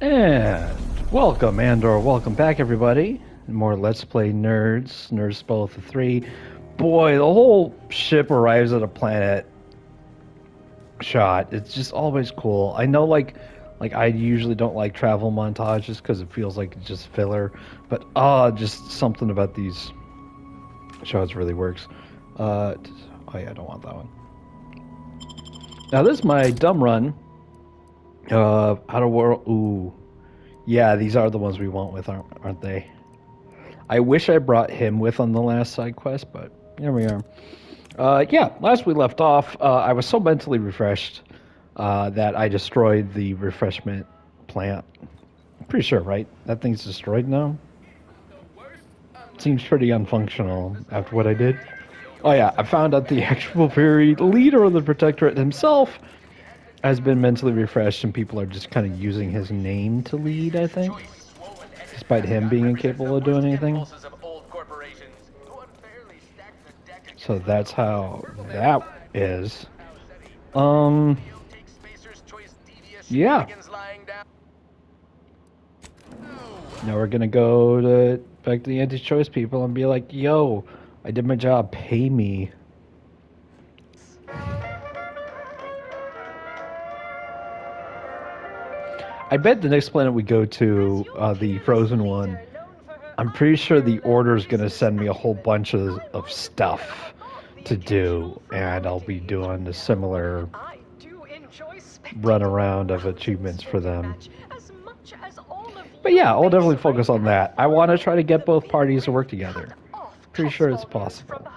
And welcome, or welcome back, everybody. More Let's Play Nerds Spell the 3. Boy, the whole ship arrives at a planet shot. It's just always cool. I know, like I usually don't like travel montages because it feels like it's just filler, but just something about these shots really works. Oh yeah, I don't want that one. Now this is my dumb run. Outer World. Ooh. Yeah, these are the ones we want with, aren't they? I wish I brought him with on the last side quest, but here we are. Yeah, last we left off, I was so mentally refreshed that I destroyed the refreshment plant. I'm pretty sure, right? That thing's destroyed now? Seems pretty unfunctional after what I did. Oh yeah, I found out the actual very leader of the Protectorate himself has been mentally refreshed, and people are just kind of using his name to lead, I think. Despite him being incapable of doing anything. So that's how that is. Yeah. Now we're gonna go back to the anti-choice people and be like, yo, I did my job, pay me. I bet the next planet we go to, the frozen one, I'm pretty sure the order's gonna send me a whole bunch of stuff to do, and I'll be doing a similar run around of achievements for them. But yeah, I'll definitely focus on that. I want to try to get both parties to work together. Pretty sure it's possible.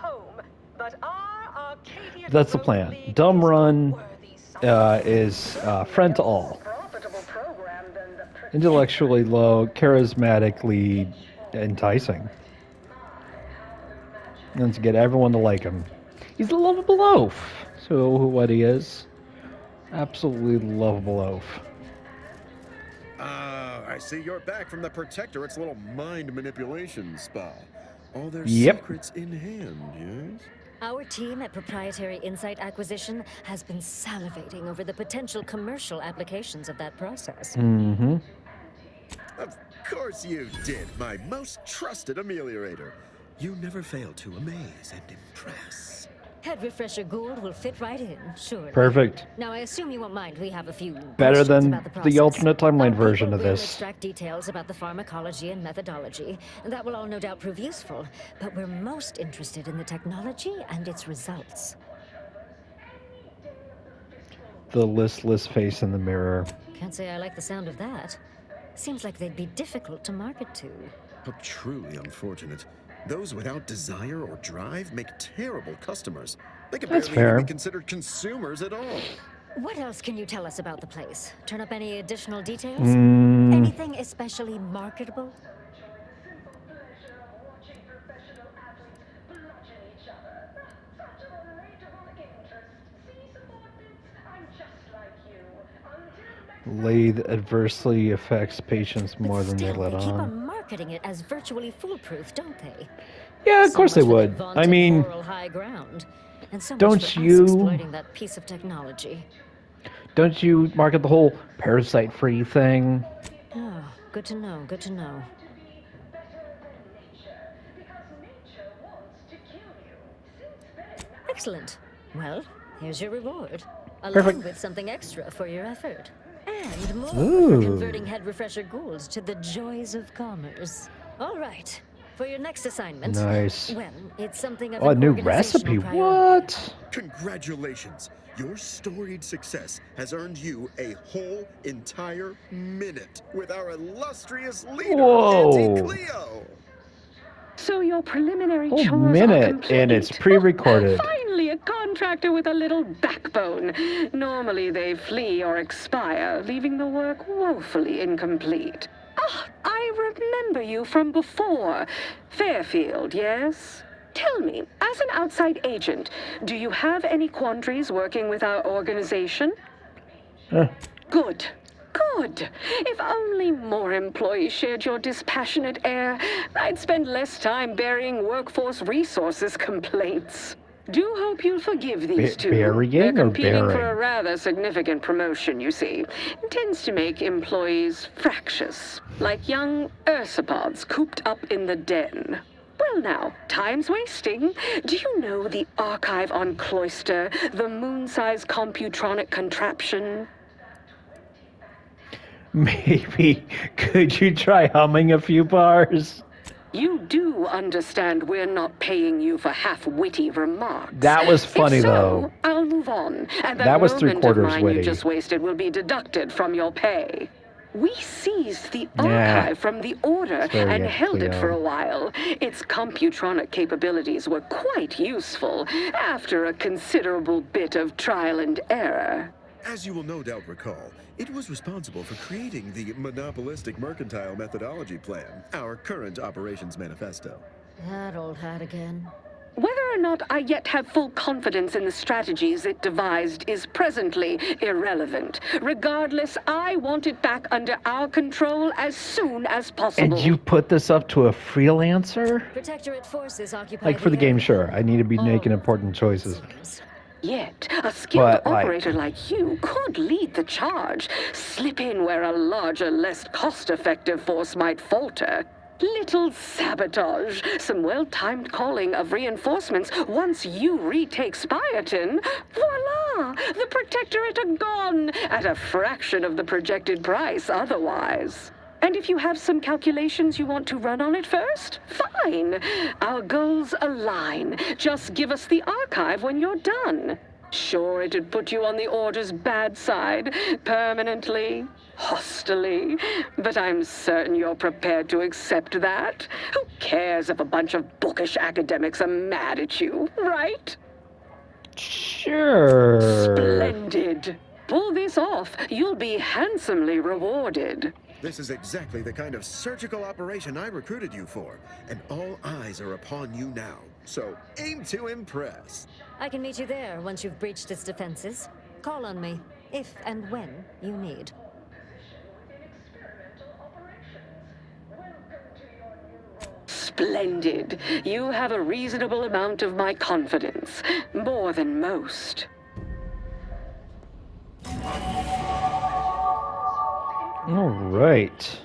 That's the plan. Dumb Run is friend to all. Intellectually low, charismatically enticing. And to get everyone to like him. He's a lovable oaf. So what he is. Absolutely lovable oaf. I see you're back from the Protectorate's little mind manipulation spa. All their Yep. secrets in hand, yes? Our team at Proprietary Insight Acquisition has been salivating over the potential commercial applications of that process. Mm-hmm. Of course you did, my most trusted ameliorator. You never fail to amaze and impress. Head Refresher Gould will fit right in, sure. Perfect. Now, I assume you won't mind we have a few Better questions than about the process. the alternate timeline version of We'll this. extract details about the pharmacology and methodology. That will all no doubt prove useful, but we're most interested in the technology and its results. The listless face in the mirror. Can't say I like the sound of that. Seems like they'd be difficult to market to. How truly unfortunate. Those without desire or drive make terrible customers. They could That's barely even fair. be considered consumers at all. What else can you tell us about the place? Turn up any additional details? Mm, Anything especially marketable? lathe adversely affects patients more than they Still, let they keep on. on marketing it as virtually foolproof, don't they? Yeah, of So course they much for their would. I vaunted mean, moral high ground. And so don't much for us you- exploiting that piece of technology. don't you market the whole parasite-free thing? Oh, good to know, good to know. Excellent. Well, here's your reward. Along Perfect. with something extra for your effort. And more Ooh. for converting Head Refresher Goulds to the joys of commerce. All right. For your next assignment. Nice. Well, it's something of Oh, a an new organizational recipe. priority. What? Congratulations. Your storied success has earned you a whole entire minute with our illustrious leader, Whoa. Auntie Cleo. So your preliminary Whole chores are minute, complete. and it's pre-recorded. Finally, a contractor with a little backbone. Normally they flee or expire, leaving the work woefully incomplete. Ah, I remember you from before. Fairfield, yes? Tell me, as an outside agent, do you have any quandaries working with our organization? Good. Good. If only more employees shared your dispassionate air, I'd spend less time burying workforce resources complaints. Do hope you'll forgive these two. Burying They're or competing for bearing? a rather significant promotion, you see. It tends to make employees fractious, like young ursopods cooped up in the den. Well now, time's wasting. Do you know the archive on Cloister, the moon-sized computronic contraption? Maybe. Could you try humming a few bars? You do understand we're not paying you for half-witty remarks. That was funny, if so, though. I'll move on, and That was moment of 3/4 mine witty. you just wasted will be deducted from your pay. We seized the Yeah. archive from the Order It's very and held it Cleo. for a while. Its computronic capabilities were quite useful after a considerable bit of trial and error. As you will no doubt recall, it was responsible for creating the monopolistic mercantile methodology plan, our current operations manifesto. That old hat again. Whether or not I yet have full confidence in the strategies it devised is presently irrelevant. Regardless, I want it back under our control as soon as possible. And you put this up to a freelancer? Protectorate forces occupy Like, for the game, area. sure. I need to be making All important choices. seems. Yet, a skilled But, like- operator like you could lead the charge. Slip in where a larger, less cost-effective force might falter. Little sabotage, some well-timed calling of reinforcements once you retake Spireton. Voila! The Protectorate are gone, at a fraction of the projected price otherwise. And if you have some calculations you want to run on it first, fine. Our goals align. Just give us the archive when you're done. Sure, it'd put you on the Order's bad side, permanently, hostilely, but I'm certain you're prepared to accept that. Who cares if a bunch of bookish academics are mad at you, right? Sure. Splendid. Pull this off, you'll be handsomely rewarded. This is exactly the kind of surgical operation I recruited you for, and all eyes are upon you now. So aim to impress. I can meet you there once you've breached its defenses. Call on me, if and when you need. Splendid. You have a reasonable amount of my confidence. More than most. All right.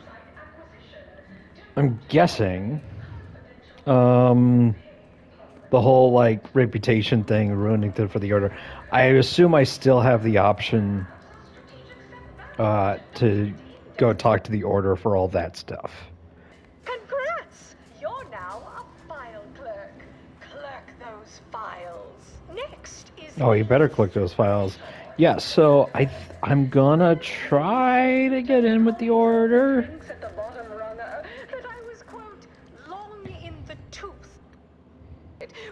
I'm guessing, the whole like reputation thing ruining it for the Order. I assume I still have the option to go talk to the Order for all that stuff. Congrats! You're now a file clerk. Clerk those files. Next is... Oh, you better click those files. Yeah, so I'm gonna try to get in with the Order. Links at the bottom runner that I was, quote, long in the tooth.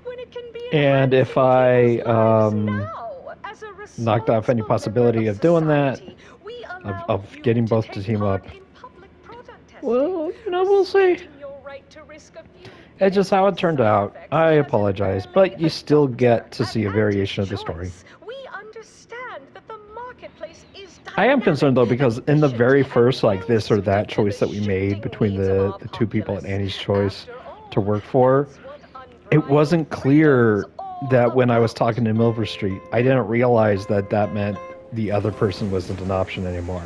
When it can be And if enhancing I, people's lives now, as a knocked off any responsible possibility member of doing that, society, we of allow you getting to both take to team part up. in public product testing, Well, we'll see. asserting your right to risk a few It's just how it turned out. I as apologize, an but you still adopted get to see a and variation of the story. anti-choice. We understand that the marketplace is I am concerned though dynamic because and in the efficient very and first like well this or that suited to choice the that we made shifting between needs of our the two people at populace. Annie's choice After all, to work for, that's what it wasn't unbridled clear freedom's all that when I was about. talking to Milver Street, I didn't realize that that meant the other person wasn't an option anymore.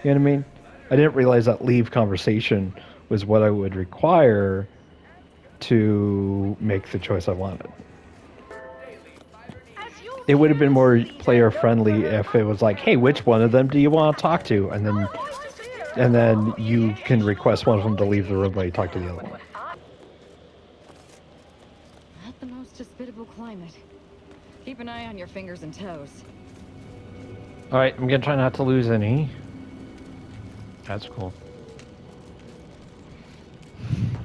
You know what I mean? I didn't realize that leave conversation was what I would require to make the choice I wanted. As you'll It would have been more see, player friendly if it was like, hey, which one of them do you want to talk to? And then you can request one of them to leave the room while you talk to the other one. Not the most hospitable climate. Keep an eye on your fingers and toes. All right, I'm gonna try not to lose any. That's cool.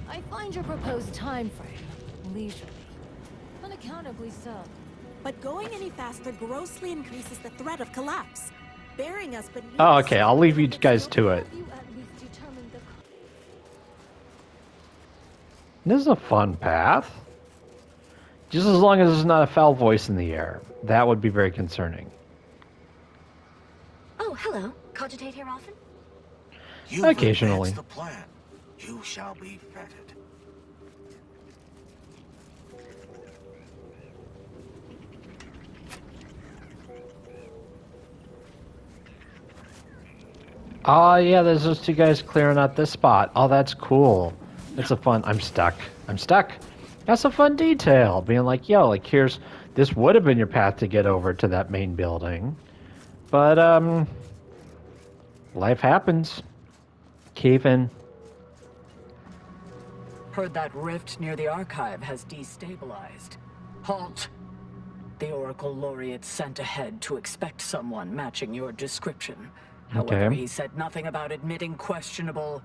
I find your proposed time frame leisurely. Unaccountably so. But going any faster grossly increases the threat of collapse. Burying us beneath... Oh, okay, I'll leave you guys to it. Have you at least determined the This is a fun path. Just as long as there's not a foul voice in the air. That would be very concerning. Oh, hello. Cogitate here often? You've Occasionally. advanced the plan. You shall be feted. Oh yeah, there's those two guys clearing out this spot. Oh, that's cool. It's a fun. I'm stuck. I'm stuck. That's a fun detail. Being like, yo, like here's this would have been your path to get over to that main building, but life happens. Cave-in. Heard that rift near the archive has destabilized. Halt! The Oracle Laureate sent ahead to expect someone matching your description. However, Okay. he said nothing about admitting questionable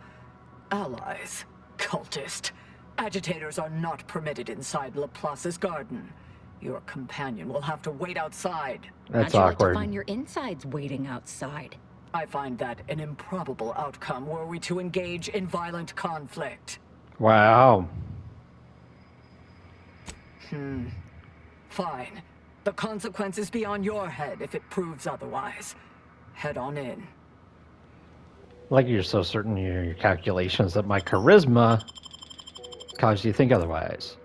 allies. Cultist. Agitators are not permitted inside Laplace's garden. Your companion will have to wait outside. That's How'd you like awkward. to find your insides waiting outside? I find that an improbable outcome were we to engage in violent conflict. Wow. Fine. The consequence is beyond your head if it proves otherwise. Head on in. Like you're so certain in your calculations that my charisma caused you to think otherwise.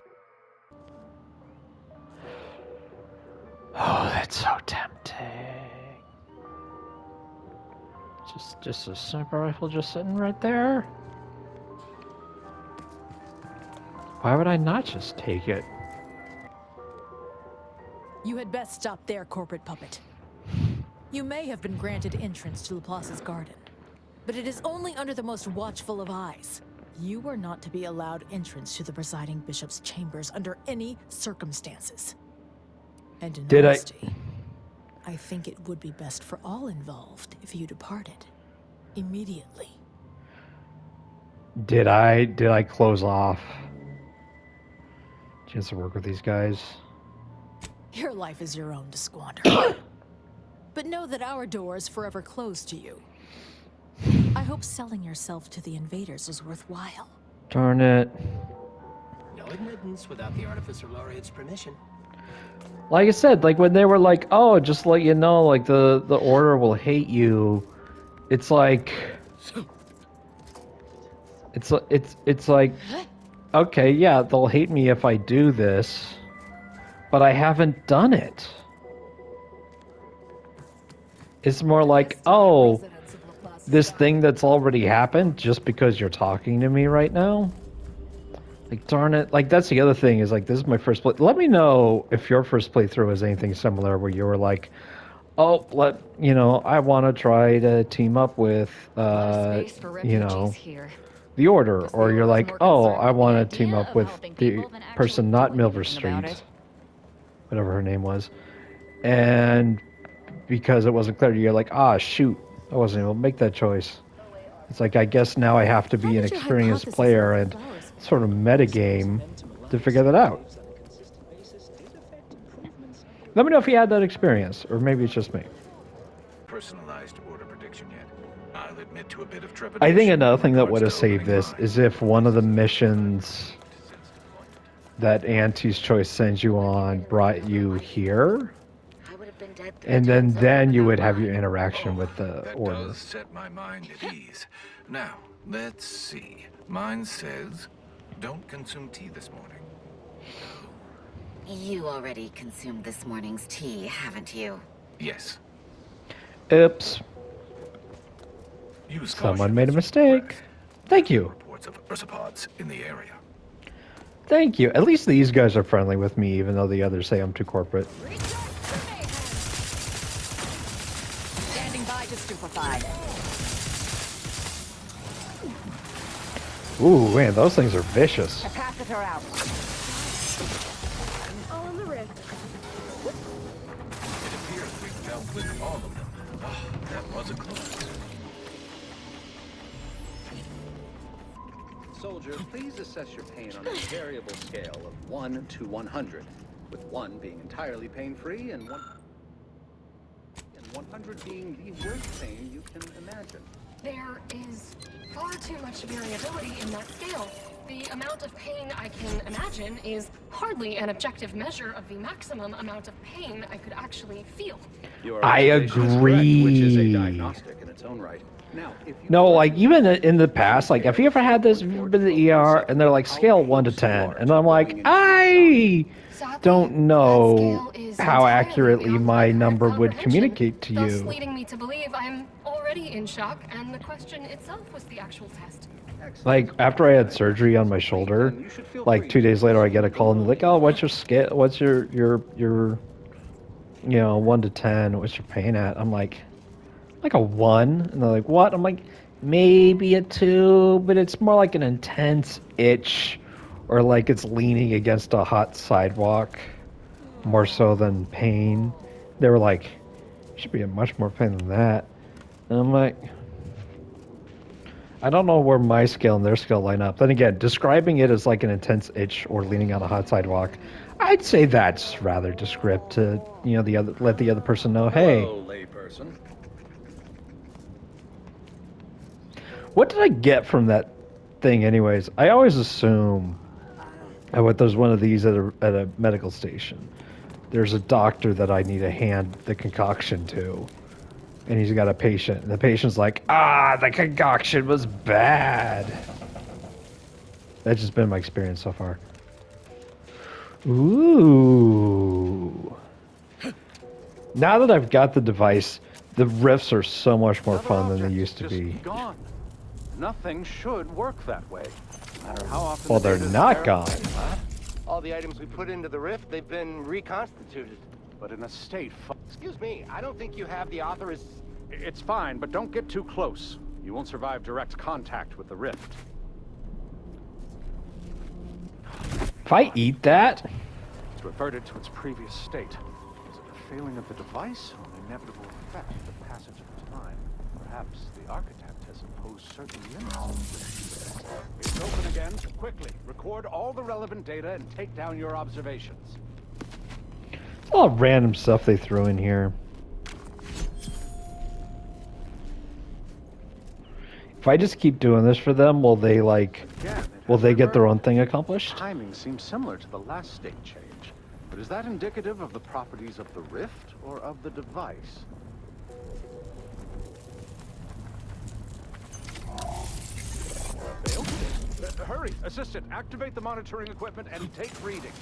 Oh, that's so tempting. Just a sniper rifle just sitting right there. Why would I not just take it? You had best stop there, corporate puppet. You may have been granted entrance to Laplace's garden, but it is only under the most watchful of eyes. You are not to be allowed entrance to the presiding bishop's chambers under any circumstances. And in Did I- honesty, I think it would be best for all involved if you departed immediately. Did I close off? Chance to work with these guys. Your life is your own to squander. But know that our door is forever closed to you. I hope selling yourself to the invaders is worthwhile. Darn it. No admittance without the Artificer Laureate's permission. Like I said, like when they were like, "Oh, just let you know, like the order will hate you." It's like, it's like, okay, yeah, they'll hate me if I do this, but I haven't done it. It's more like, oh, this thing that's already happened just because you're talking to me right now. Like, darn it. Like, that's the other thing is, like, this is my first play. Let me know if your first playthrough is anything similar where you were like, oh, I want to try to team up with, the Order. Or you're like, oh, I want to team up with the person not Milver Street. Whatever her name was. And because it wasn't clear, you're like, ah, shoot. I wasn't able to make that choice. It's like, I guess now I have to be an experienced player and sort of metagame to figure that out. Let me know if you had that experience, or maybe it's just me. Personalized order prediction yet? I'll admit to a bit of trepidation. I think another thing that would have regards to saved this opening is if one of the missions that Auntie's Choice sends you on brought you here, and then you would have your interaction with the that Order. does set my mind at ease. Now, let's see. Mine says, don't consume tea this morning. You already consumed this morning's tea, haven't you? Yes. Oops. Use Someone caution made a as you mistake. progress. Thank you. Reports of ursopods in the area. Thank you. At least these guys are friendly with me, even though the others say I'm too corporate. Standing by to stupefy. Ooh, man, those things are vicious. Capacitor out. All in the rift. It appears we've dealt with all of them. Ah, that was a close. Soldier, please assess your pain on a variable scale of 1 to 100, with 1 being entirely pain-free and 100 being the worst pain you can imagine. There is far too much variability in that scale. The amount of pain I can imagine is hardly an objective measure of the maximum amount of pain I could actually feel. Your I observation is correct, which is a agree. diagnostic in its own right. Now, if you No, like, even in the past, like, have you ever had this, you've been to the ER, and they're like, scale 1 to 10, and I'm like, I don't know how accurately my number would communicate to Thus you. leading me to believe I'm already already in shock, and the question itself was the actual test. Like, after I had surgery on my shoulder, like 2 days later I get a call and they're like, oh, what's your scale, what's your 1 to 10, what's your pain at? I'm like a 1, and they're like, what? I'm like, maybe a 2, but it's more like an intense itch, or like it's leaning against a hot sidewalk, more so than pain. They were like, you should be in much more pain than that. And I'm like, I don't know where my scale and their scale line up. Then again, describing it as like an intense itch or leaning on a hot sidewalk, I'd say that's rather descriptive to, let the other person know, hey. Hello, layperson. What did I get from that thing anyways? I always assume there's one of these at a medical station. There's a doctor that I need to hand the concoction to. And he's got a patient. And the patient's like, the concoction was bad. That's just been my experience so far. Ooh. Now that I've got the device, the rifts are so much more fun than they used to be. Gone. Nothing should work that way. No matter how often. Well, they're not gone. All the items we put into the rift, they've been reconstituted. But in a state. Excuse me, I don't think you have the authorization. It's fine, but don't get too close. You won't survive direct contact with the rift. If I eat that, It's reverted to its previous state. Is it the failing of the device or the inevitable effect of the passage of time? Perhaps the architect has imposed certain limits. It's open again. Quickly, record all the relevant data and take down your observations. it's all random stuff they throw in here. If I just keep doing this for them, will they get their own thing accomplished? Timing seems similar to the last state change, but is that indicative of the properties of the rift or of the device? Failed? Hurry, assistant, activate the monitoring equipment and take readings.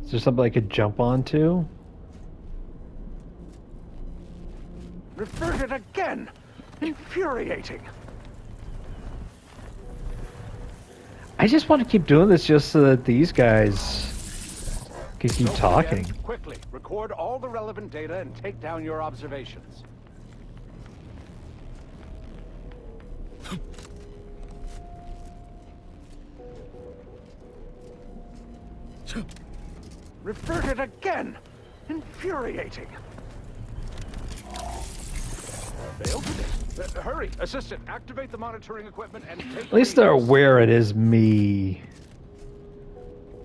Is there something I could jump onto? Reverted again! Infuriating! I just want to keep doing this just so that these guys can keep talking. Again. Quickly, record all the relevant data and take down your observations. Reverted again! Infuriating! Failed? Hurry, assistant, activate the monitoring equipment and take At least they're aware it is me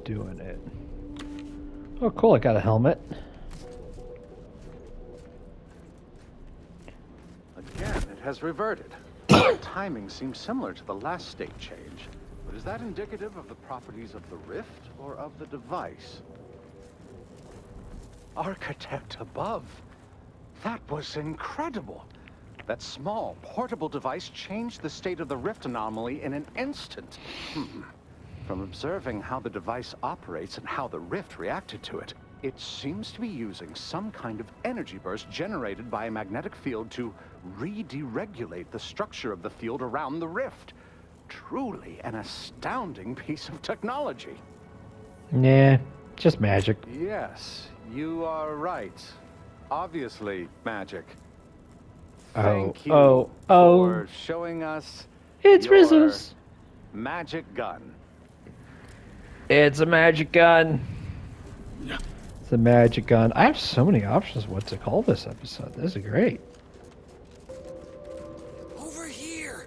doing it. Oh, cool, I got a helmet. Again, it has reverted. Timing seems similar to the last state change, but is that indicative of the properties of the rift or of the device? Architect above. That was incredible. That small, portable device changed the state of the rift anomaly in an instant. From observing how the device operates and how the rift reacted to it, it seems to be using some kind of energy burst generated by a magnetic field to re-deregulate the structure of the field around the rift. Truly an astounding piece of technology. Nah, just magic. Yes, you are right. Obviously, magic. Thank you for showing us it's your Rizzo's magic gun. It's a magic gun. It's a magic gun. I have so many options what to call this episode. This is great. Over here.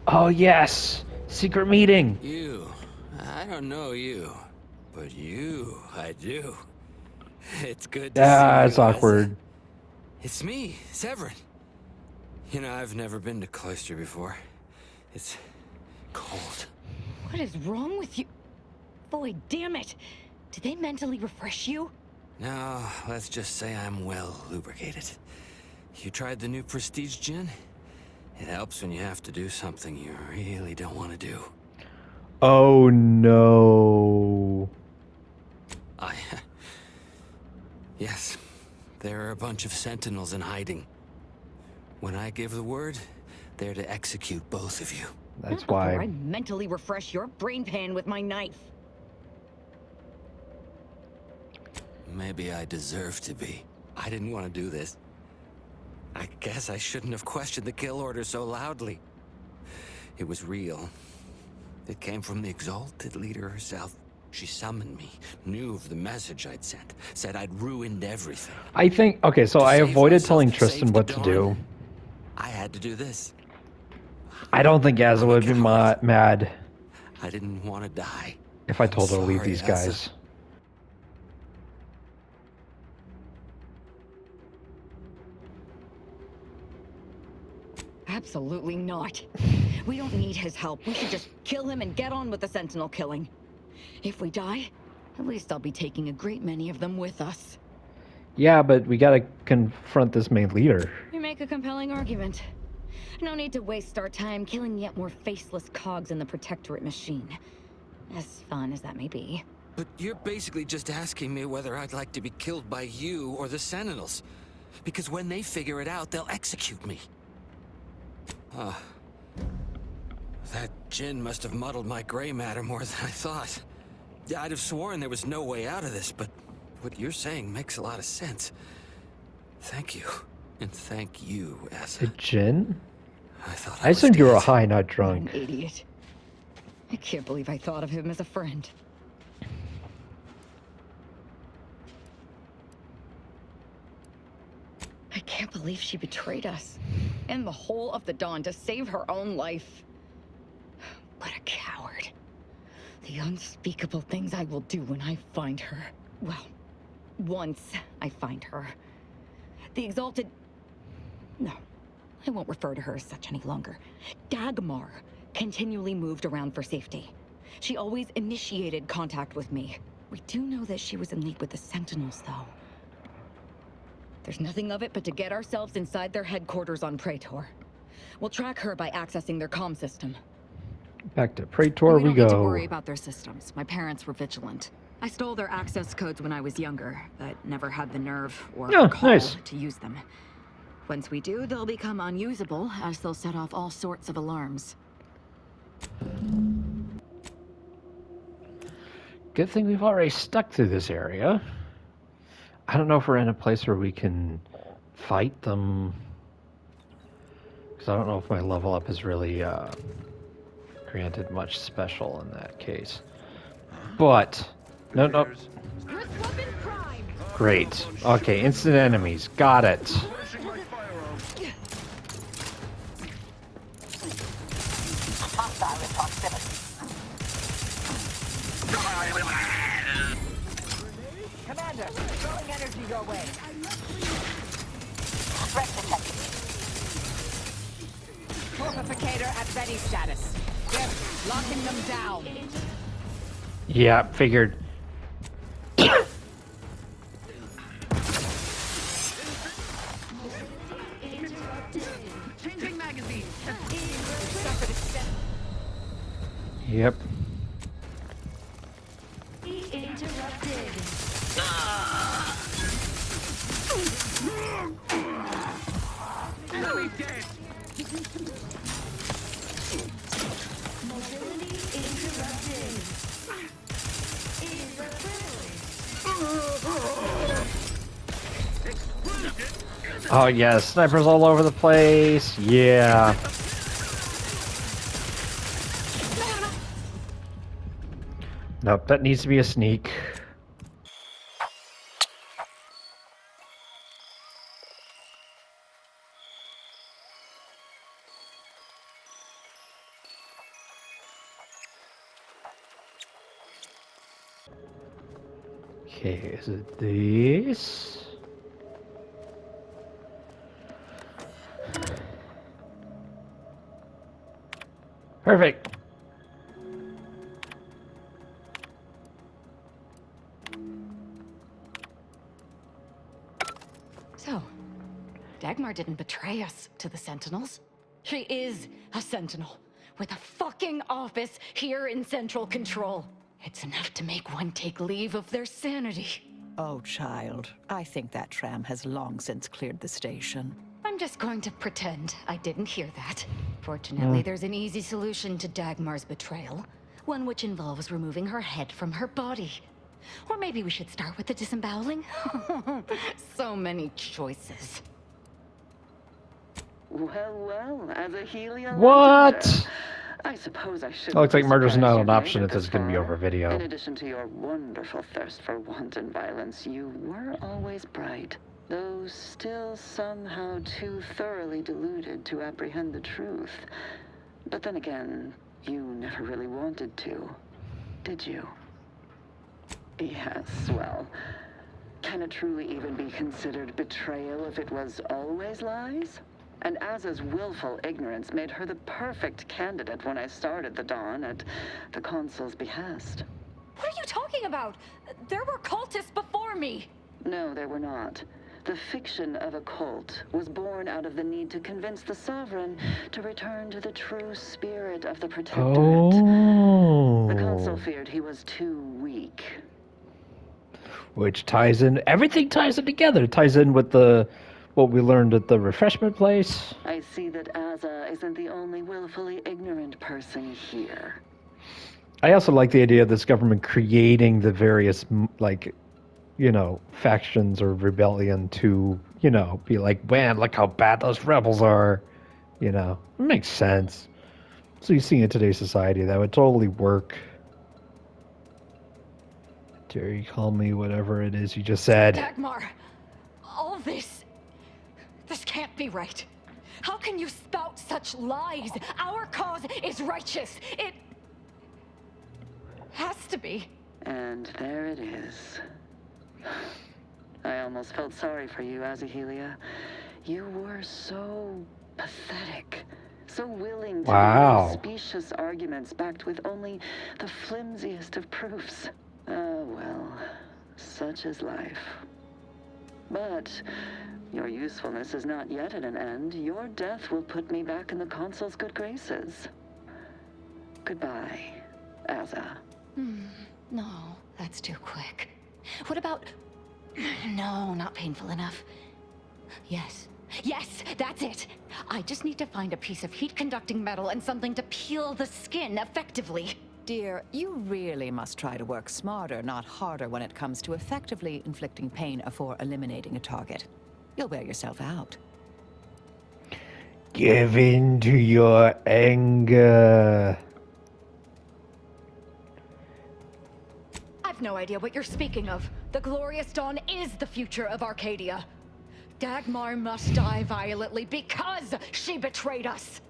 Oh yes, secret meeting. You. I don't know you, but you, I do. It's good to see you. It's awkward. It's me, Severin. You know, I've never been to Cloister before. It's cold. What is wrong with you? Boy, damn it. Did they mentally refresh you? No, let's just say I'm well lubricated. You tried the new Prestige gin? It helps when you have to do something you really don't want to do. Oh no. Yes, there are a bunch of sentinels in hiding. When I give the word, they're to execute both of you. That's Not before why. I mentally refresh your brain pan with my knife. Maybe I deserve to be. I didn't want to do this. I guess I shouldn't have questioned the kill order so loudly. It was real. It came from the Exalted Leader herself. She summoned me, knew of the message I'd sent, said I'd ruined everything. I think, okay, so I save avoided myself, telling to Tristan save the what to Dawn, do. I had to do this. I don't think Azza would be mad I didn't want to die. if I told her to leave sorry, these Azza. guys. Absolutely not. We don't need his help. We should just kill him and get on with the Sentinel killing. If we die, at least I'll be taking a great many of them with us. Yeah, but we gotta confront this main leader. You make a compelling argument. No need to waste our time killing yet more faceless cogs in the Protectorate machine. As fun as that may be. But you're basically just asking me whether I'd like to be killed by you or the Sentinels. Because when they figure it out, they'll execute me. That gin must have muddled my gray matter more than I thought. I'd have sworn there was no way out of this, but what you're saying makes a lot of sense. Thank you. And thank you, Azza. The gin? I assumed you were high, not drunk. An idiot. I can't believe I thought of him as a friend. I can't believe she betrayed us. And the whole of the Dawn to save her own life. What a coward. The unspeakable things I will do when I find her. Well, once I find her. The Exalted... No, I won't refer to her as such any longer. Dagmar continually moved around for safety. She always initiated contact with me. We do know that she was in league with the Sentinels, though. There's nothing of it but to get ourselves inside their headquarters on Praetor. We'll track her by accessing their comm system. Back to Praetor we don't need to go. worry about their systems. My parents were vigilant. I stole their access codes when I was younger, but never had the nerve or call nice. to use them. Once we do, they'll become unusable, as they'll set off all sorts of alarms. Good thing we've already stuck through this area. I don't know if we're in a place where we can fight them. Because I don't know if my level up is really granted much special in that case. But, no. Great. Okay, instant enemies. Got it. Commander, throwing energy your way. Threat detected. Fortificator at ready status. Yes, locking them down. Yeah, figured. Changing magazine. Yep. Enemy dead. Oh yeah, snipers all over the place. Yeah. Nope, that needs to be a sneak. Okay, is it this? Perfect. So, Dagmar didn't betray us to the Sentinels. She is a Sentinel. with a fucking office here in Central Control. It's enough to make one take leave of their sanity. Oh, child. I think that tram has long since cleared the station. I'm just going to pretend I didn't hear that. Fortunately, there's an easy solution to Dagmar's betrayal. One which involves removing her head from her body. Or maybe we should start with the disemboweling? So many choices. Well, as a Helia What? Ledger, I suppose I should. It looks like murder's surprise not you an made option it if this this is going to be far. over video. In addition to your wonderful thirst for wanton violence, you were always bright, though still somehow too thoroughly deluded to apprehend the truth. But then again, you never really wanted to, did you? Yes, well, can it truly even be considered betrayal if it was always lies? And Aza's willful ignorance made her the perfect candidate when I started the Dawn at the Consul's behest. What are you talking about? There were cultists before me. No, there were not. The fiction of a cult was born out of the need to convince the Sovereign to return to the true spirit of the Protectorate. Oh. The Consul feared he was too weak. Which ties in, everything ties in together. It ties in with what we learned at the refreshment place. I see that Aza isn't the only willfully ignorant person here. I also like the idea of this government creating the various, like, you know, factions or rebellion to, you know, be like, man, look how bad those rebels are. You know, it makes sense. So you see in today's society, that would totally work. Dare you call me whatever it is you just said? Dagmar, all this can't be right. How can you spout such lies? Our cause is righteous. It has to be. And there it is. I almost felt sorry for you, Azahelia. You were so pathetic. So willing to Wow. make specious arguments backed with only the flimsiest of proofs. Ah, well, such is life. But your usefulness is not yet at an end. Your death will put me back in the Consul's good graces. Goodbye, Aza. No, that's too quick. What about... No, not painful enough. Yes, that's it. I just need to find a piece of heat-conducting metal and something to peel the skin effectively. Dear, you really must try to work smarter, not harder, when it comes to effectively inflicting pain before eliminating a target. You'll wear yourself out. Give in to your anger. I've no idea what you're speaking of. The Glorious Dawn is the future of Arcadia. Dagmar must die violently because she betrayed us.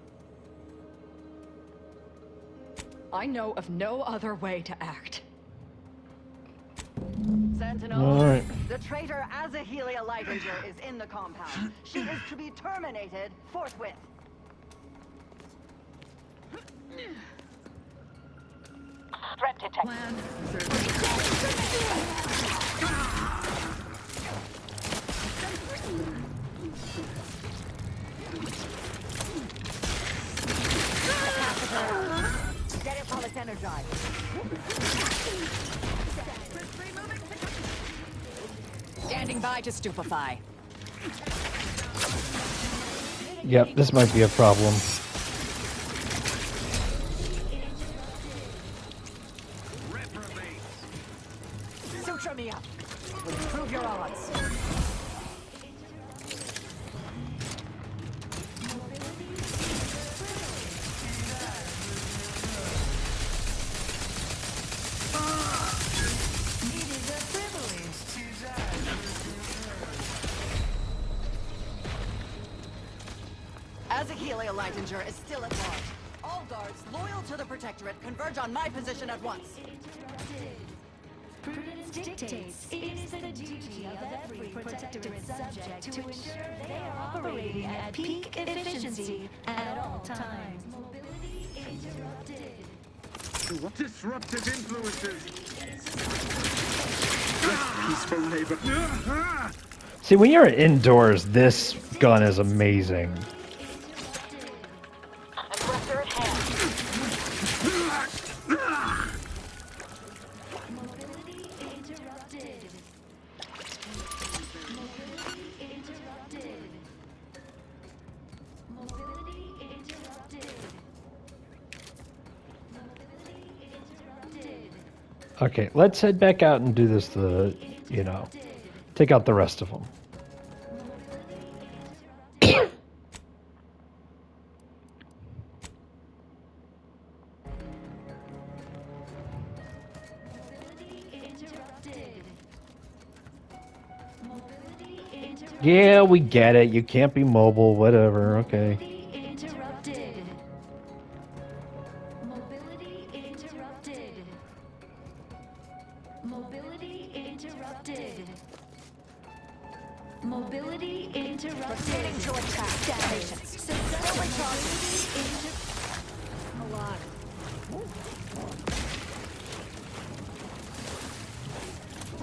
I know of no other way to act. Sentinel, All right. the traitor Azahelia Leidinger is in the compound. She is to be terminated forthwith. Threat detected. Get it while it's energized. Standing by to stupefy. Yep, this might be a problem. Suture me up. Improve your odds. Azahelia Leidinger is still at large. All guards loyal to the Protectorate converge on my position at once. Prudence dictates it is the duty of every Protectorate subject to ensure they are operating at peak efficiency at all times. Mobility interrupted. Disruptive influences. Peaceful labor. See, when you're indoors, this gun is amazing. Aggressor at hand. Okay, let's head back out and do this. Take out the rest of them. Yeah, we get it. You can't be mobile, whatever. Okay. Interrupted. Mobility interrupted. Mobility interrupted. Mobility interrupted. Proceeding to attack. Detonations.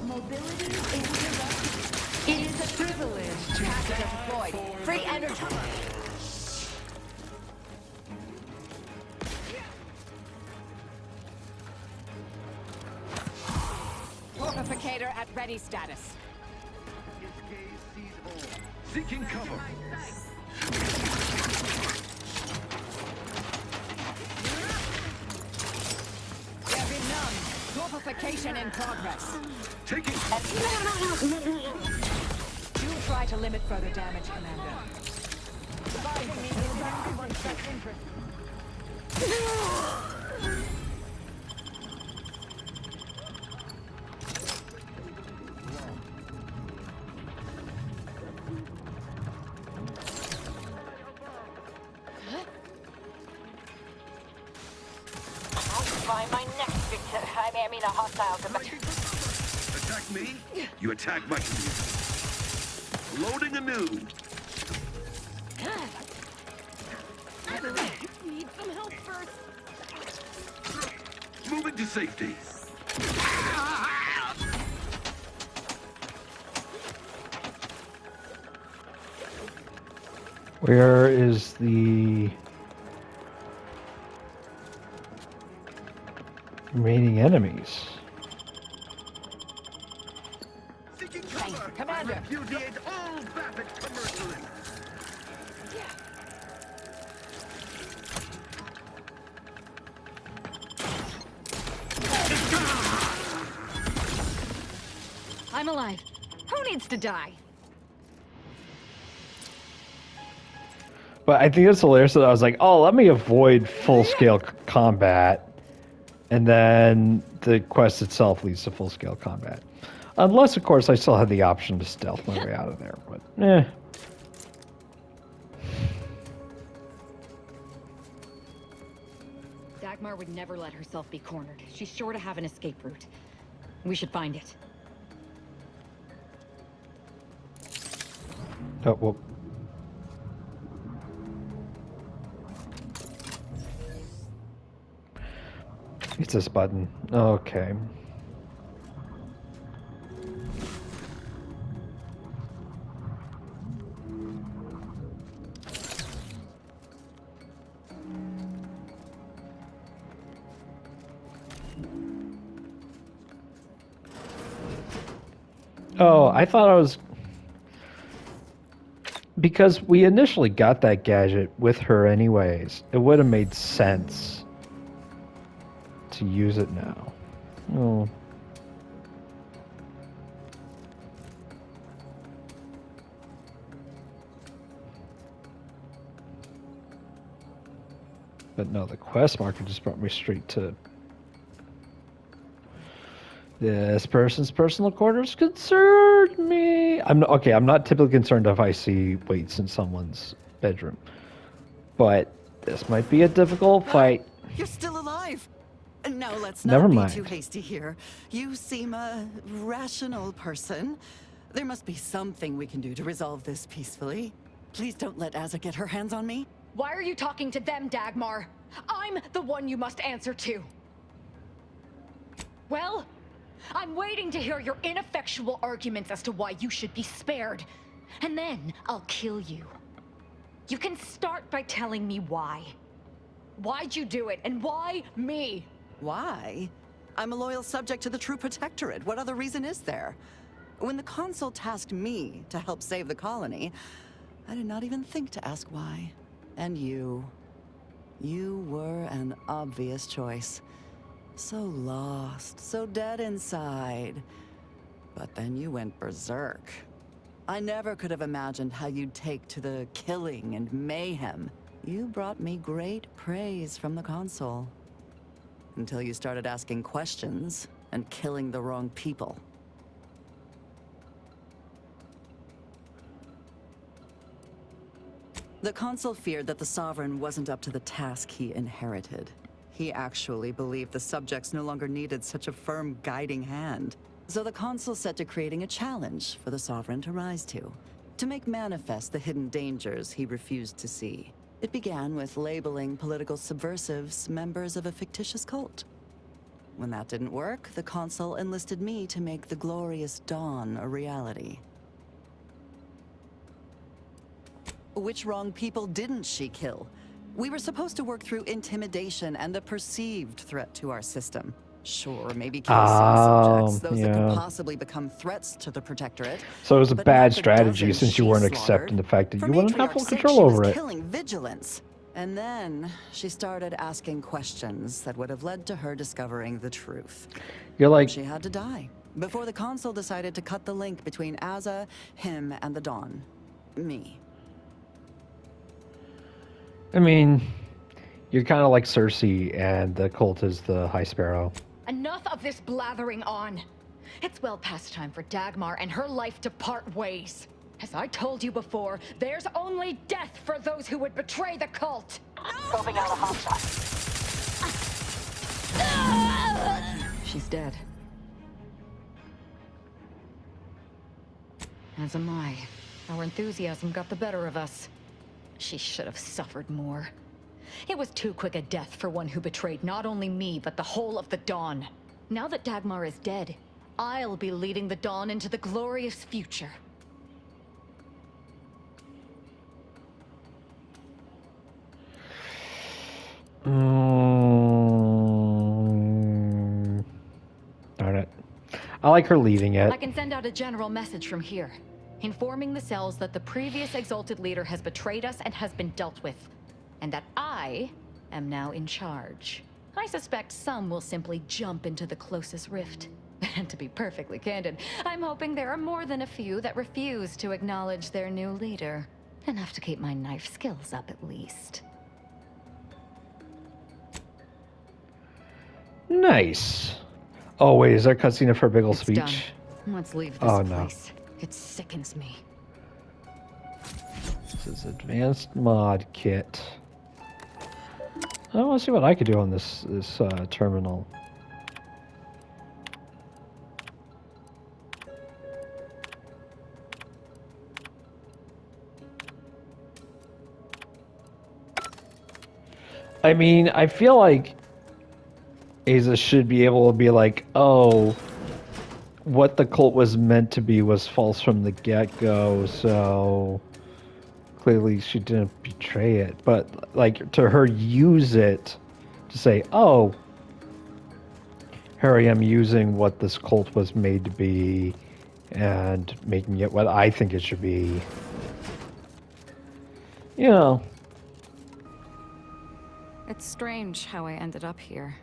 Mobility interrupted. It is a privilege. Catheter deployed. Free energy. Fortificator at ready status. Seeking cover. Every numb. Fortification in progress. Taking. Do try to limit further damage, Commander. Find my next victim. I mean a hostile combatant. Attack me, you attack my community. Loading anew. Need some help first. Moving to safety. Where is the remaining enemies? Commander. Repudiate all Babbitt commercialism. I'm alive. Who needs to die? But I think it's hilarious that I was like, oh, let me avoid full-scale combat. And then the quest itself leads to full-scale combat. Unless, of course, I still had the option to stealth my way out of there. But, Dagmar would never let herself be cornered. She's sure to have an escape route. We should find it. Oh, well. It's this button. Okay. Oh, I thought I was... Because we initially got that gadget with her anyways. It would have made sense to use it now. Oh. But no, the quest marker just brought me straight to this person's personal quarters concerned me. I'm not typically concerned if I see weights in someone's bedroom. But this might be a difficult fight. You're still alive. No, let's Never not be mind. too hasty here. You seem a rational person. There must be something we can do to resolve this peacefully. Please don't let Azza get her hands on me. Why are you talking to them, Dagmar? I'm the one you must answer to. Well, I'm waiting to hear your ineffectual arguments as to why you should be spared. And then I'll kill you. You can start by telling me why. Why'd you do it, and why me? Why? I'm a loyal subject to the True Protectorate. What other reason is there? When the Consul tasked me to help save the colony, I did not even think to ask why. And you were an obvious choice. So lost, so dead inside. But then you went berserk. I never could have imagined how you'd take to the killing and mayhem. You brought me great praise from the Consul. Until you started asking questions and killing the wrong people. The Consul feared that the Sovereign wasn't up to the task he inherited. He actually believed the subjects no longer needed such a firm guiding hand. So the Consul set to creating a challenge for the Sovereign to rise to make manifest the hidden dangers he refused to see. It began with labeling political subversives members of a fictitious cult. When that didn't work, the Consul enlisted me to make the glorious dawn a reality. Which wrong people didn't she kill? We were supposed to work through intimidation and the perceived threat to our system. Sure, maybe kill some subjects, those that could possibly become threats to the Protectorate. So it was a but bad not the strategy dozens since you she weren't slaughtered. accepting the fact that For you wouldn't have Matriarch's full sake, control she was over it. killing vigilance. And then she started asking questions that would have led to her discovering the truth. You're like, She had to die before the Consul decided to cut the link between Azza, him, and the Dawn. Me. I mean, you're kind of like Cersei, and the cult is the High Sparrow. Enough of this blathering on. It's well past time for Dagmar and her life to part ways. As I told you before, there's only death for those who would betray the cult. Scoping out a hostile. She's dead. As am I. Our enthusiasm got the better of us. She should have suffered more. It was too quick a death for one who betrayed not only me, but the whole of the Dawn. Now that Dagmar is dead, I'll be leading the Dawn into the glorious future. Darn it. I like her leaving it. I can send out a general message from here, informing the cells that the previous Exalted Leader has betrayed us and has been dealt with, and that I am now in charge. I suspect some will simply jump into the closest rift. And to be perfectly candid, I'm hoping there are more than a few that refuse to acknowledge their new leader. Enough to keep my knife skills up at least. Nice. Oh, wait, is there a cutscene of her big ol' It's speech? done. Let's leave this Oh, no. place. It sickens me. This is advanced mod kit. I want to see what I could do on this terminal. I mean, I feel like Asa should be able to be like, oh, what the cult was meant to be was false from the get-go, so clearly she didn't betray it. But, like, to her use it to say, oh, here I am using what this cult was made to be and making it what I think it should be. You know. It's strange how I ended up here,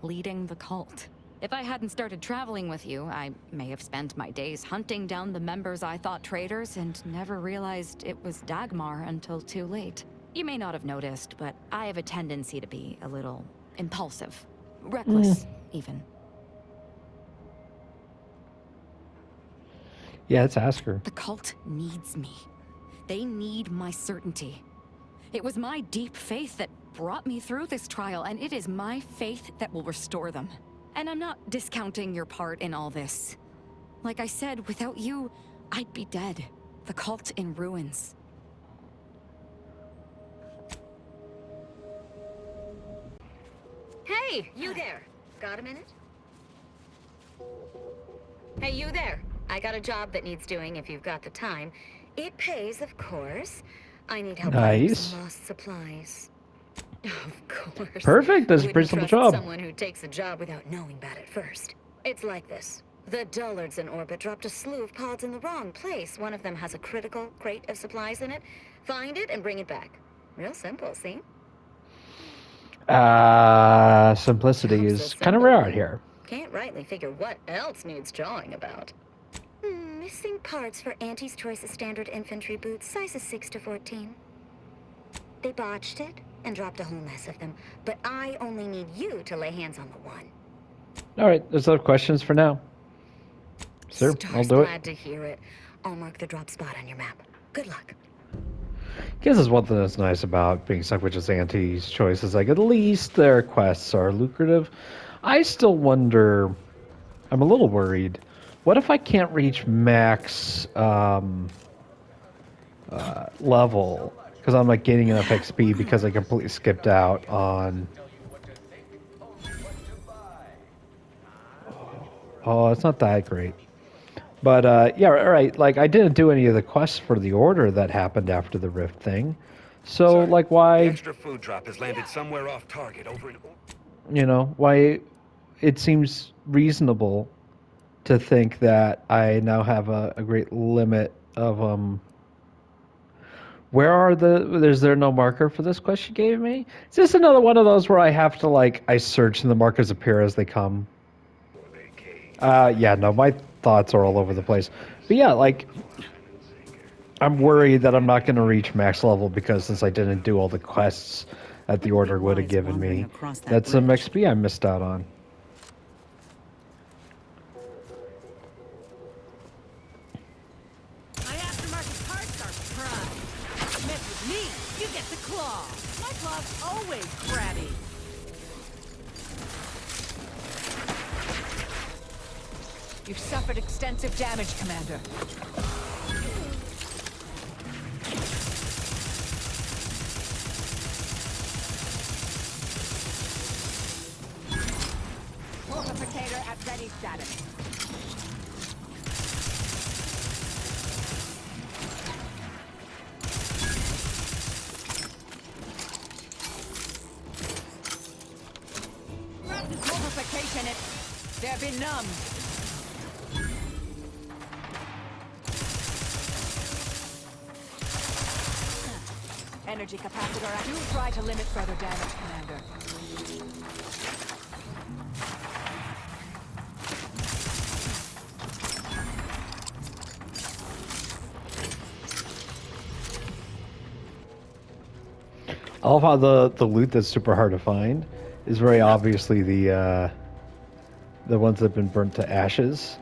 leading the cult. If I hadn't started traveling with you, I may have spent my days hunting down the members I thought traitors and never realized it was Dagmar until too late. You may not have noticed, but I have a tendency to be a little impulsive. Reckless, even. Yeah, let's ask her. The cult needs me. They need my certainty. It was my deep faith that brought me through this trial, and it is my faith that will restore them. And I'm not discounting your part in all this. Like I said, without you, I'd be dead. The cult in ruins. Hey, you there. Got a minute? Hey, you there. I got a job that needs doing if you've got the time. It pays, of course. I need help finding Nice. some lost supplies. Of course. Perfect, that's a Wouldn't pretty simple trust job. Someone who takes a job without knowing about it first. It's like this. The Dullards in orbit dropped a slew of pods in the wrong place. One of them has a critical crate of supplies in it. Find it and bring it back. Real simple, see? Simplicity is kind of rare out here. Can't rightly figure what else needs jawing about. Missing parts for Auntie's choice of standard infantry boots, sizes 6 to 14. They botched it and dropped a whole mess of them, but I only need you to lay hands on the one. All right, there's no questions for now. Sir, I'll do it. Glad to hear it. I'll mark the drop spot on your map. Good luck. Guess there's one thing that's nice about being stuck with just Auntie's choice is like at least their quests are lucrative. I still wonder. I'm a little worried. What if I can't reach max level because I'm not getting enough XP because I completely skipped out on. Oh, it's not that great. But, yeah, right, like, I didn't do any of the quests for the Order that happened after the Rift thing. So, Sir, like, why... The extra food drop has landed somewhere off target over in... You know, why it seems reasonable to think that I now have a great limit of, Where are the... Is there no marker for this quest you gave me? Is this another one of those where I have to, like, I search and the markers appear as they come? Yeah, no, my thoughts are all over the place. But yeah, like, I'm worried that I'm not going to reach max level because since I didn't do all the quests that the Order would have given me, that's some XP I missed out on. My aftermarket parts are prime. Mess with me, you get the claw. My claw's always crabby. You've suffered extensive damage, Commander. Fortificator at ready status. Fortification it. They're benumbed. Energy capacitor. Do try to limit further damage, Commander. I love how the loot that's super hard to find is very obviously the ones that have been burnt to ashes,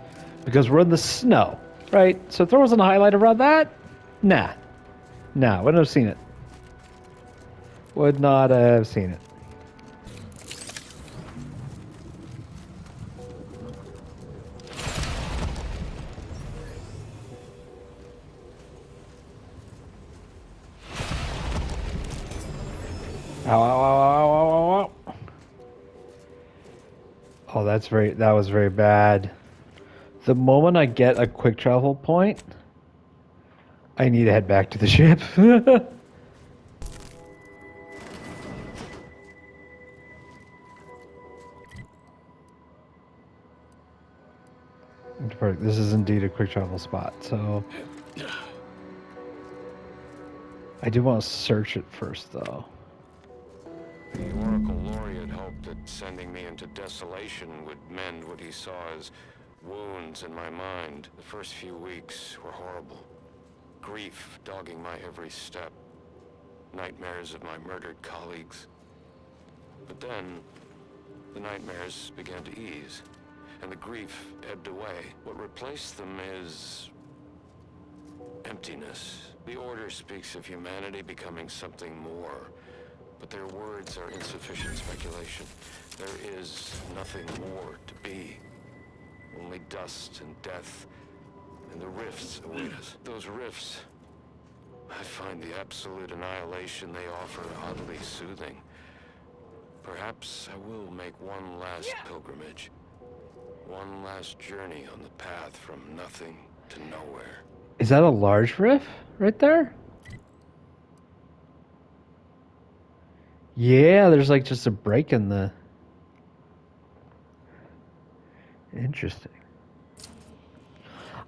because we're in the snow, right? So throw us a highlight around that? Nah, wouldn't have seen it. Would not have seen it. Ow, ow, ow, ow, ow, ow, ow. Oh, that was very bad. The moment I get a quick travel point, I need to head back to the ship. This is indeed a quick travel spot, so I do want to search it first, though. The Oracle Laureate hoped that sending me into desolation would mend what he saw as wounds in my mind. The first few weeks were horrible. Grief dogging my every step. Nightmares of my murdered colleagues. But then, the nightmares began to ease, and the grief ebbed away. What replaced them is emptiness. The Order speaks of humanity becoming something more, but their words are insufficient speculation. There is nothing more to be. Only dust and death, and the rifts await us. Those rifts, I find the absolute annihilation they offer oddly soothing. Perhaps I will make one last pilgrimage. One last journey on the path from nothing to nowhere. Is that a large rift right there? Yeah, there's like just a break in the... Interesting.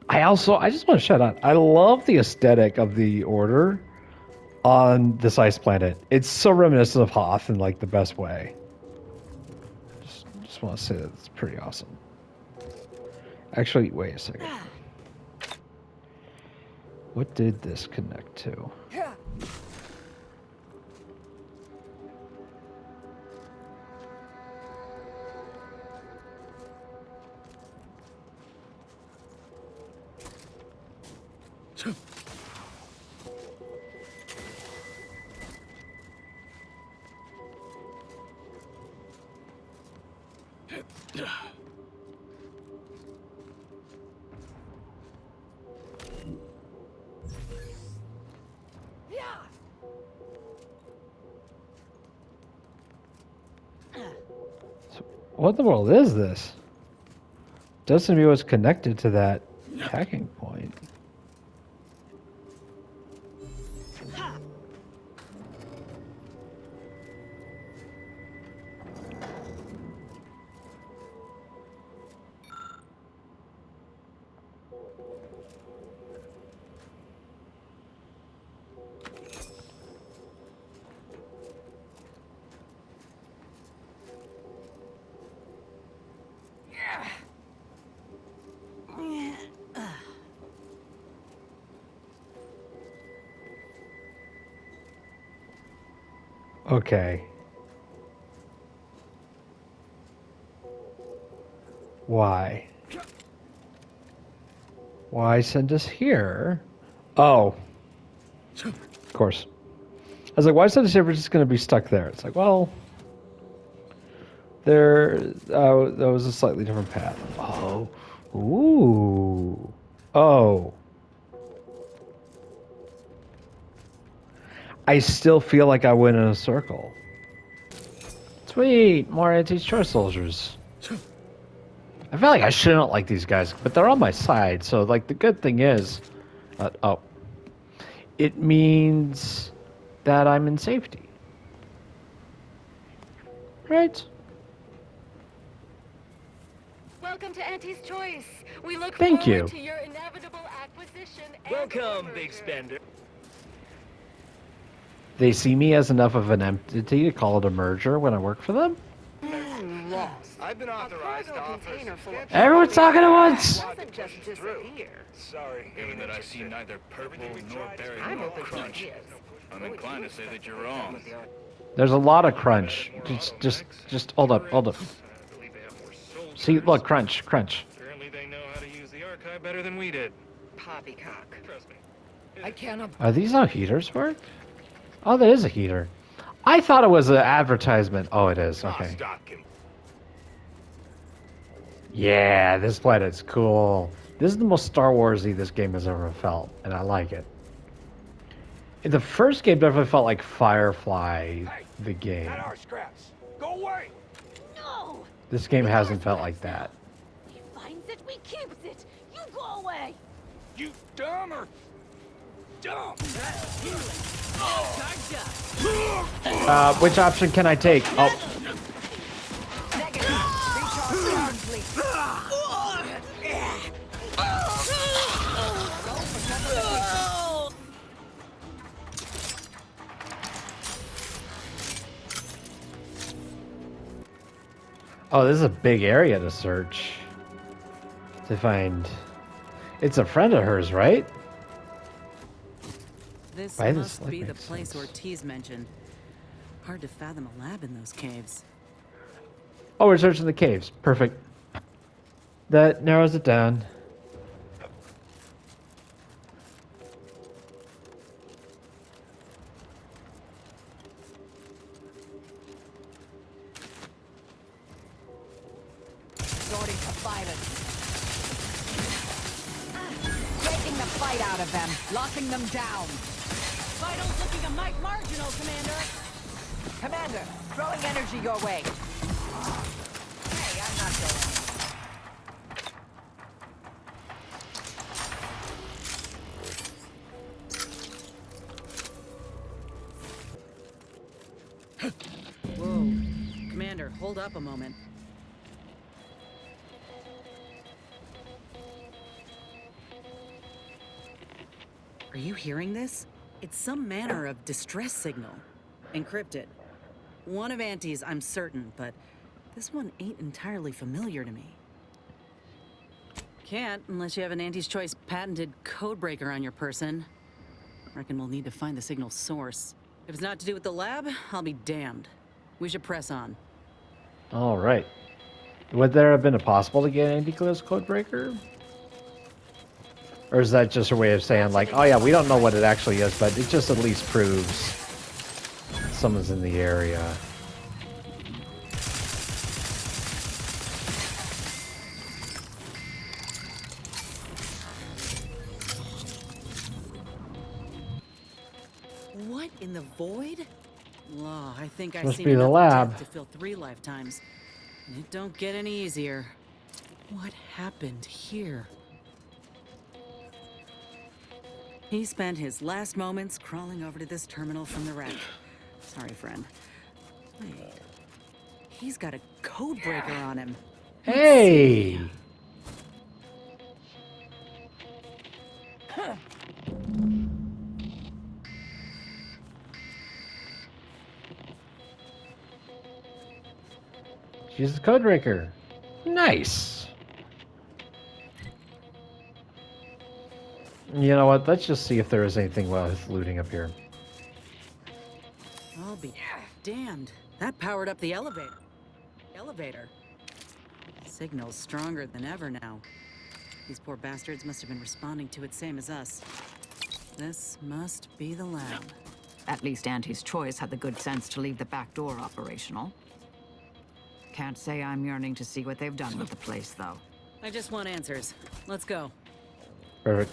I just want to shout out, I love the aesthetic of the Order. on this ice planet. It's so reminiscent of Hoth in like the best way. Just want to say that it's pretty awesome. Actually, wait a second. What did this connect to? What in the world is this? Doesn't mean it was connected to that hacking point. Okay. Why? Why send us here? Oh. Of course. I was like, why send us here if we're just going to be stuck there? It's like, well, that was a slightly different path. Oh. Ooh. Oh. I still feel like I went in a circle. Sweet, more anti-choice soldiers. I feel like I shouldn't like these guys, but they're on my side. So, like, the good thing is, it means that I'm in safety, right? Welcome to Auntie's Choice. We look Thank forward you. to your inevitable acquisition. Welcome, big spender. They see me as enough of an entity to call it a merger when I work for them? I've been authorized to offer Everyone's talking at once! Sorry, given that I see neither purple nor berry nor crunch, I'm inclined to say that you're wrong. There's a lot of crunch. Just hold up. See, look, crunch. Apparently they know how to use the archive better than we did. Poppycock. Trust me. I can't. Are these how heaters work? Oh, that is a heater. I thought it was an advertisement. Oh, it is. Okay. Yeah, this planet's cool. This is the most Star Warsy this game has ever felt, and I like it. The first game definitely felt like Firefly, the game. Not our scraps. Go away. No! This game hasn't felt like that. He finds it, we keeps it. You go away. You dumb or dumb? Which option can I take? Oh. Oh, this is a big area to search. To find... It's a friend of hers, right? This Why does must this, like, be the make place sense? Ortiz mentioned. Hard to fathom a lab in those caves. Oh, we're searching the caves. Perfect. That narrows it down. Resorting to violence. Taking the fight out of them, locking them down. Vitals looking a mite marginal, Commander. Commander, throwing energy your way. Hey, I'm not going. Whoa. Commander, hold up a moment. Are you hearing this? It's some manner of distress signal. Encrypted. One of Auntie's, I'm certain, but this one ain't entirely familiar to me. Can't unless you have an Auntie's Choice patented codebreaker on your person. Reckon we'll need to find the signal's source. If it's not to do with the lab, I'll be damned. We should press on. All right. Would there have been a possible to get Auntie Claire's codebreaker? Or is that just a way of saying, like, oh yeah, we don't know what it actually is, but it just at least proves someone's in the area. What in the void? Oh, I think I've Must seen be the enough lab. death to fill 3 lifetimes. And it don't get any easier. What happened here? He spent his last moments crawling over to this terminal from the wreck. Sorry, friend. Wait. He's got a codebreaker on him. Hey! She's a codebreaker. Nice. You know what? Let's just see if there is anything worth looting up here. I'll be damned. That powered up the elevator. Signal's stronger than ever now. These poor bastards must have been responding to it same as us. This must be the lab. At least Auntie's Choice had the good sense to leave the back door operational. Can't say I'm yearning to see what they've done with the place, though. I just want answers. Let's go. Perfect.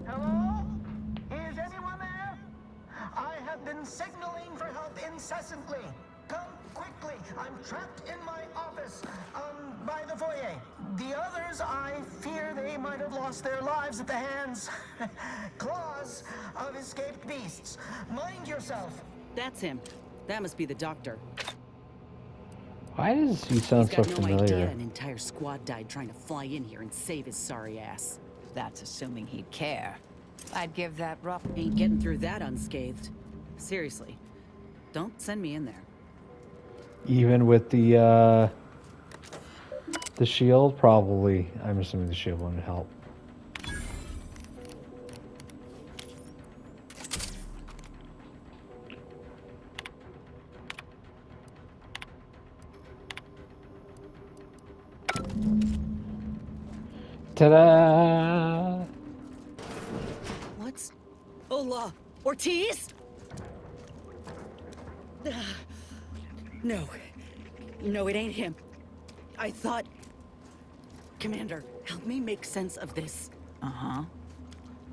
Hello? Is anyone there? I have been signaling for help incessantly. Come quickly. I'm trapped in my office, by the foyer. The others, I fear they might have lost their lives at the hands, claws of escaped beasts. Mind yourself. That's him. That must be the doctor. Why does he sound so He's got no familiar? idea an entire squad died trying to fly in here and save his sorry ass. That's assuming he'd care. I'd give that rough. Ain't getting through that unscathed. Seriously. Don't send me in there. Even with the shield, probably. I'm assuming the shield won't help. Ta-da! What's... Ola? Ortiz? No. No, it ain't him. I thought... Commander, help me make sense of this. Uh-huh.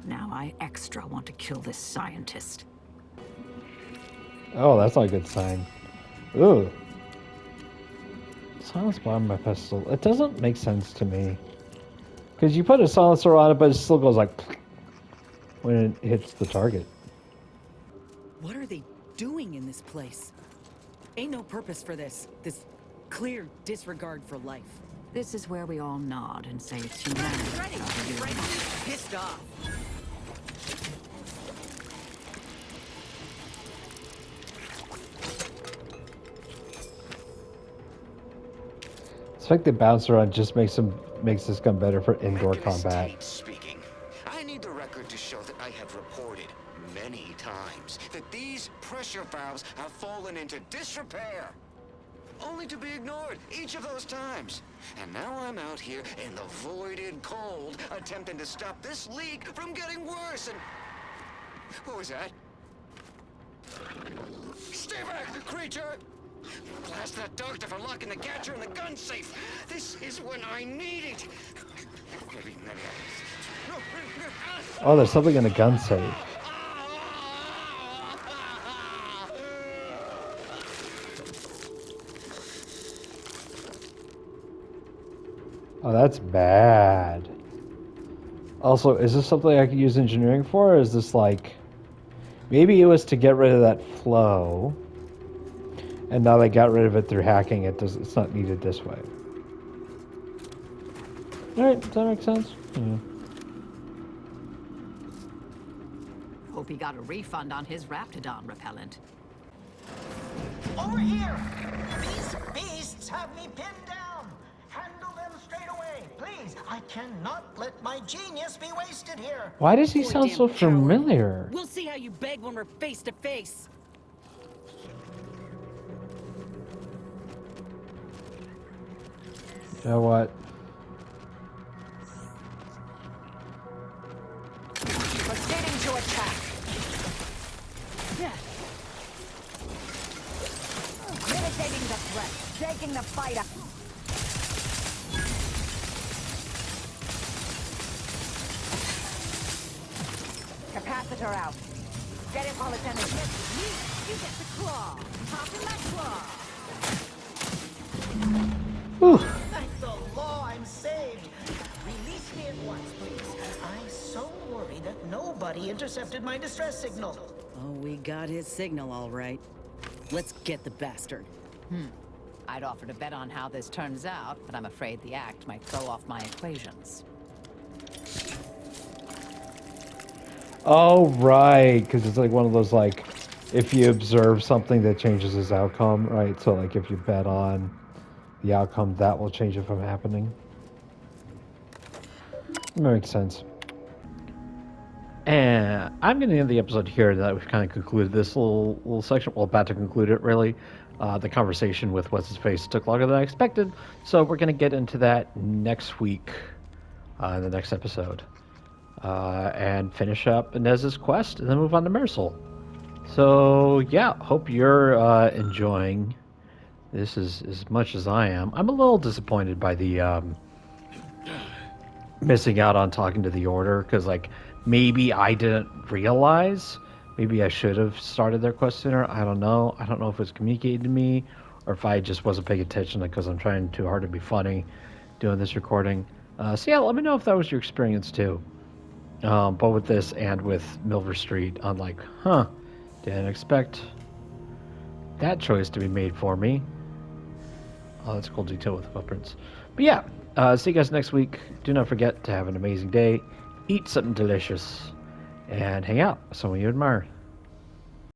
Now I extra want to kill this scientist. Oh, that's not a good sign. Ooh. Silence bomb my pistol. It doesn't make sense to me. Because you put a silencer on it, but it still goes like... when it hits the target. What are they doing in this place? Ain't no purpose for this. This clear disregard for life. This is where we all nod and say it's humanity. Pissed off. It's like the bouncer on just makes this gun better for indoor combat. Speaking, I need the record to show that I have reported many times that these pressure valves have fallen into disrepair, only to be ignored each of those times. And now I'm out here in the voided cold, attempting to stop this leak from getting worse. And what was that? Stay back, creature! Blast that doctor for locking the gadget in the gun safe. This is when I need it. Oh, there's something in the gun safe. Oh, that's bad. Also, is this something I could use engineering for, or is this like... Maybe it was to get rid of that flow, and now they got rid of it through hacking. It's not needed this way. Alright, does that make sense? Yeah. Hope he got a refund on his Raptidon repellent. Over here! These beasts have me pinned down! Handle them straight away, please! I cannot let my genius be wasted here! Why does he Poor sound damn so coward. familiar? We'll see how you beg when we're face to face. You know what? Proceeding to attack. Mitigating the threat. Taking the fight up. Capacitor out. Get it while it's energy. You get the claw. Pop in that claw. Thank the law, I'm saved! Release me at once, please. I so worry that nobody intercepted my distress signal. Oh, we got his signal all right. Let's get the bastard. I'd offer to bet on how this turns out, but I'm afraid the act might throw off my equations. Oh, right, because it's like one of those, like, if you observe something that changes its outcome, right? So, like, if you bet on the outcome, that will change it from happening. Makes sense. And I'm going to end the episode here. That we've kind of concluded this little section. Well, about to conclude it, really. The conversation with What's-His-Face took longer than I expected, so we're going to get into that next week, in the next episode. And finish up Inez's quest, and then move on to Marisol. So, yeah, hope you're enjoying this as much as I am. I'm a little disappointed by the missing out on talking to the Order, because, like, maybe I didn't realize. Maybe I should have started their quest sooner. I don't know. I don't know if it was communicated to me, or if I just wasn't paying attention because I'm trying too hard to be funny doing this recording. So, yeah, let me know if that was your experience, too. But with this and with Milver Street, I'm like, didn't expect that choice to be made for me. Oh, that's a cool detail with footprints. But yeah, see you guys next week. Do not forget to have an amazing day, eat something delicious, and hang out with someone you admire.